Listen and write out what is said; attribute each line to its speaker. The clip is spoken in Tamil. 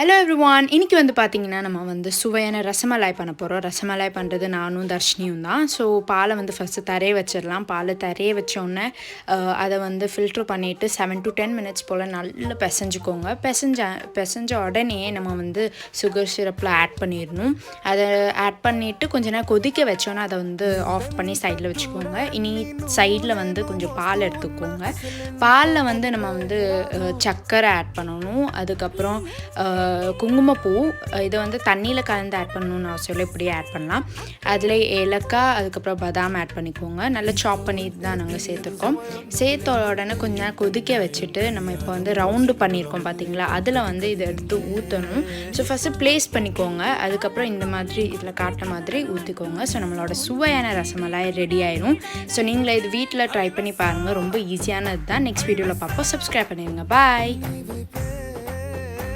Speaker 1: Hello everyone. இன்றைக்கி வந்து பார்த்திங்கன்னா நம்ம வந்து சுவையான ரசமலாய் பண்ண போகிறோம். ரசமலாய் பண்ணுறது நானும் தர்ஷினியும் தான். ஸோ பாலை வந்து ஃபஸ்ட்டு தரைய வச்சிடலாம். பாலை தரைய வச்சோடனே அதை வந்து ஃபில்ட்ரு பண்ணிவிட்டு 7 to 10 மினிட்ஸ் போல் நல்லா பிசைஞ்சுக்கோங்க. பிசைஞ்ச உடனே நம்ம வந்து சுகர் சிரப்பில் ஆட் பண்ணிடணும். அதை ஆட் பண்ணிவிட்டு கொஞ்ச நேரம் கொதிக்க வச்சோன்னே அதை வந்து ஆஃப் பண்ணி சைடில் வச்சுக்கோங்க. இனி சைடில் வந்து கொஞ்சம் பால் எடுத்துக்கோங்க. பாலில் வந்து நம்ம வந்து சர்க்கரை ஆட் பண்ணணும். அதுக்கப்புறம் குங்குமப்பூ இதை வந்து தண்ணியில் கலந்து ஆட் பண்ணணும்னு அவசியம் இல்லை, இப்படியே ஆட் பண்ணலாம். அதில் ஏலக்காய், அதுக்கப்புறம் பாதாம் ஆட் பண்ணிக்கோங்க. நல்லா சாப் பண்ணிட்டு தான் நாங்கள் சேர்த்துருக்கோம். சேர்த்த உடனே கொஞ்ச நேரம் கொதிக்க வச்சுட்டு நம்ம இப்போ வந்து ரவுண்டு பண்ணியிருக்கோம் பார்த்தீங்களா, அதில் வந்து இதை எடுத்து ஊற்றணும். ஸோ ஃபஸ்ட்டு ப்ளேஸ் பண்ணிக்கோங்க. அதுக்கப்புறம் இந்த மாதிரி இதில் காட்டுற மாதிரி ஊற்றிக்கோங்க. ஸோ நம்மளோட சுவையான ரசமலாய் ரெடி ஆயிடும். ஸோ நீங்களே இது வீட்டில் ட்ரை பண்ணி பாருங்கள். ரொம்ப ஈஸியானது தான். நெக்ஸ்ட் வீடியோவில் பார்ப்போம். சப்ஸ்கிரைப் பண்ணிடுங்க. பாய்.